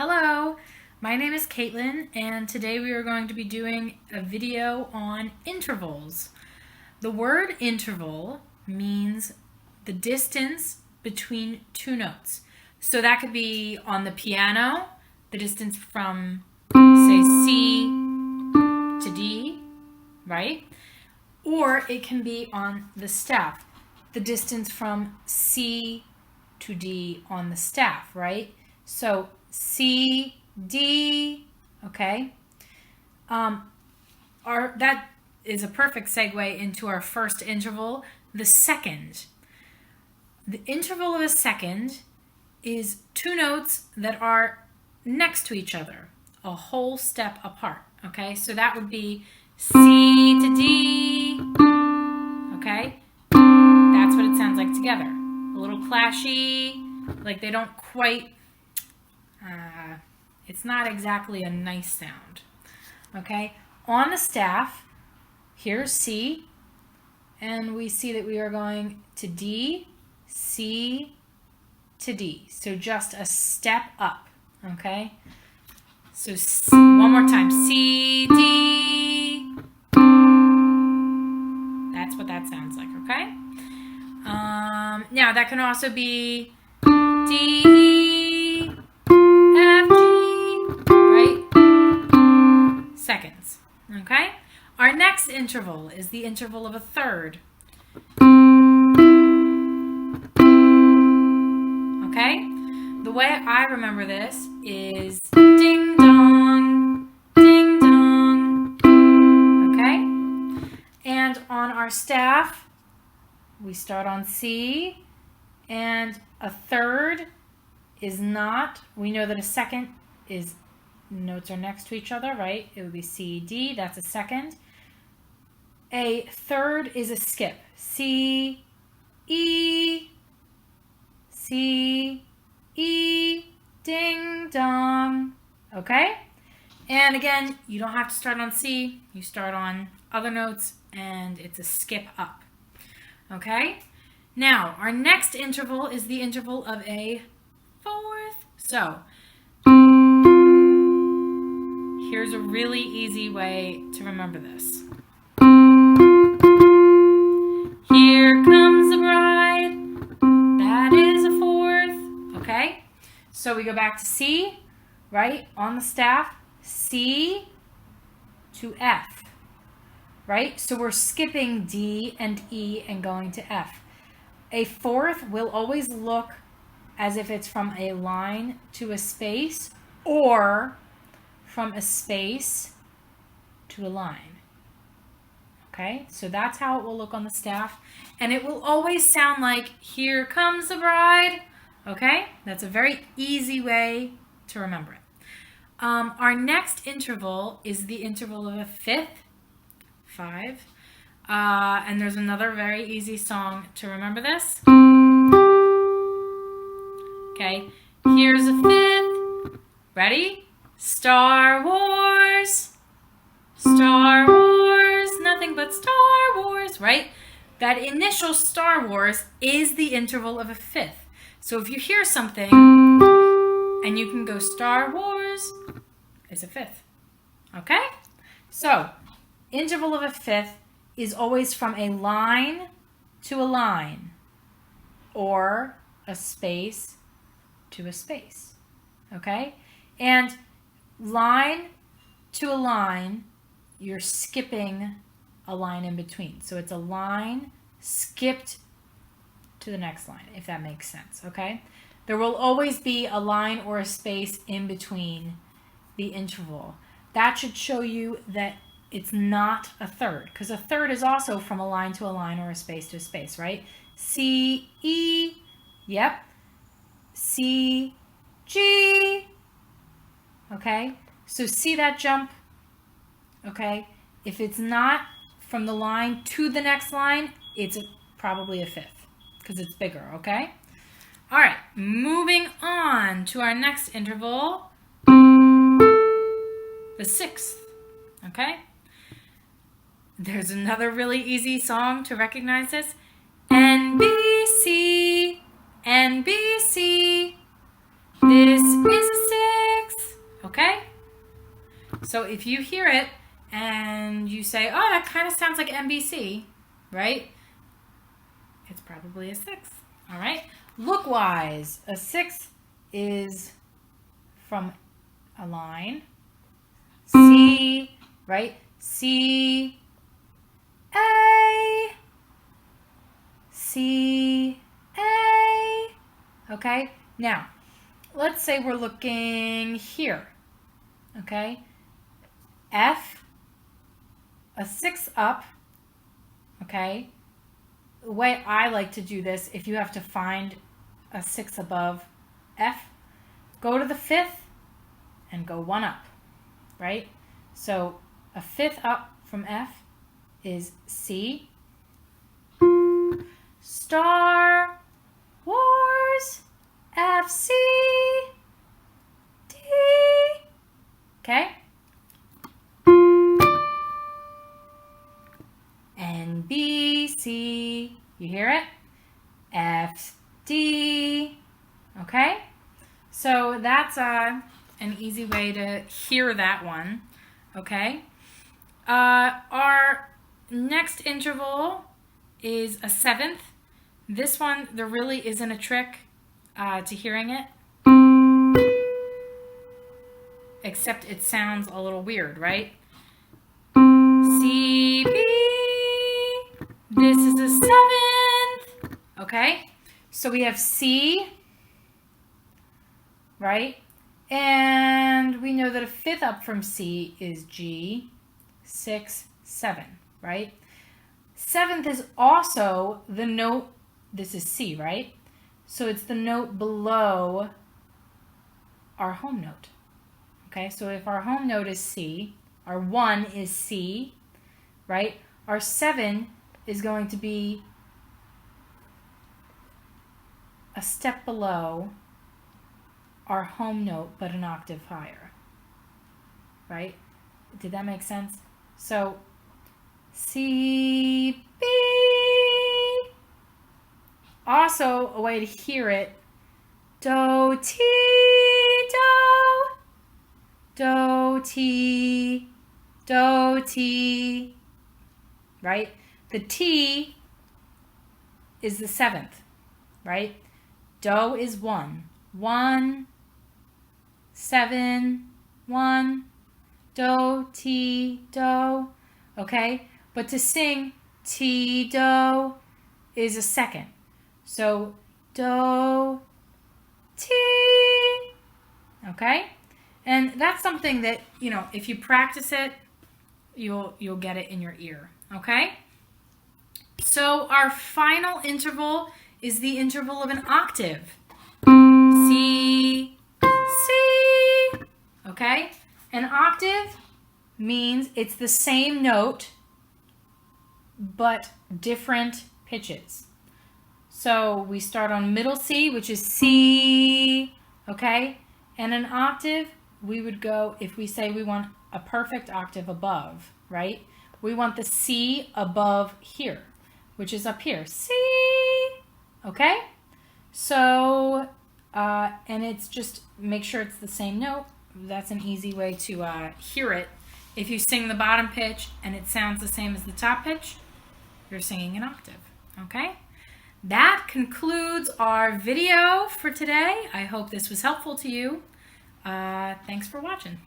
Hello, my name is Caitlin, and today we are going to be doing a video on intervals. The word interval means the distance between two notes. So that could be on the piano, the distance from, say, C to D, right? Or it can be on the staff, the distance from C to D on the staff, right? So C, D, okay? That is a perfect segue into our first interval, the second. The interval of a second is two notes that are next to each other, a whole step apart, okay? So that would be C to D, okay? That's what it sounds like together. A little clashy, like they don't quite... it's not exactly a nice sound, okay? On the staff, here's C, and we see that we are going to D, C to D. So just a step up, okay? So one more time, C, D. That's what that sounds like, okay? Now that can also be D, E, F, G, right? Seconds, okay? Our next interval is the interval of a third. Okay? The way I remember this is ding dong, okay? And on our staff, we start on C, and a third is not, we know that a second is, notes are next to each other, right? It would be C, D, that's a second. A third is a skip. C, E, C, E, ding dong, okay? And again, you don't have to start on C, you start on other notes, and it's a skip up, okay? Now, our next interval is the interval of a fourth. So, here's a really easy way to remember this. Here comes the bride. That is a fourth, okay? So we go back to C, right? On the staff, C to F, right? So we're skipping D and E and going to F. A fourth will always look as if it's from a line to a space or from a space to a line. Okay, so that's how it will look on the staff. And it will always sound like, here comes the bride. Okay, that's a very easy way to remember it. Our next interval is the interval of a fifth, 5. And there's another very easy song to remember this. Okay, here's a fifth. Ready? Star Wars. Star Wars. Nothing but Star Wars, right? That initial Star Wars is the interval of a fifth. So if you hear something and you can go Star Wars, it's a fifth. Okay? So, interval of a fifth is always from a line to a line or a space to a space. Okay? And line to a line, you're skipping a line in between. So it's a line skipped to the next line, if that makes sense, okay? There will always be a line or a space in between the interval. That should show you that it's not a third, because a third is also from a line to a line or a space to a space, right? C, E, yep. C, G, okay? So see that jump, okay? If it's not from the line to the next line, it's probably a fifth because it's bigger, okay? All right, moving on to our next interval, the sixth, okay? There's another really easy song to recognize this. NBC, NBC, this is a sixth, So if you hear it and you say, oh, that kind of sounds like NBC, right? It's probably a 6. All right. Look-wise, a 6 is from a line. C, right? C, A, C, A. Okay. Now, let's say we're looking here. Okay. F, a 6 up. Okay. The way I like to do this, if you have to find a 6 above F, go to the 5th and go 1 up, right? So a 5th up from F is C. Star Wars FC D. Okay? NBC. You hear it? F D. Okay? So that's an easy way to hear that one. Okay? Our next interval is a 7th. This one, there really isn't a trick to hearing it. Except it sounds a little weird, right? C, B. This is a 7th. Okay? So we have C, right? And we know that a 5th up from C is G, 6, 7, right? 7th is also the note, this is C, right? So it's the note below our home note. Okay, so if our home note is C, our 1 is C, right? Our 7 is going to be a step below our home note, but an octave higher, right? Did that make sense? So C, B. Also, a way to hear it, do, ti, do, do, ti, do, ti, right? The T is the 7th, right? Do is 1. 1, 7, 1, do, ti, do, okay? But to sing ti, do is a 2nd. So do, ti, okay? And that's something that, you know, if you practice it, you'll get it in your ear, okay? So our final interval is the interval of an octave. C, C, okay? An octave means it's the same note, but different pitches. So we start on middle C, which is C, okay? And an octave, we would go, if we say we want a perfect octave above, right? We want the C above here, which is up here, C, okay? So, and it's just, make sure it's the same note. That's an easy way to hear it. If you sing the bottom pitch and it sounds the same as the top pitch, you're singing an octave, okay? That concludes our video for today. I hope this was helpful to you. Thanks for watching.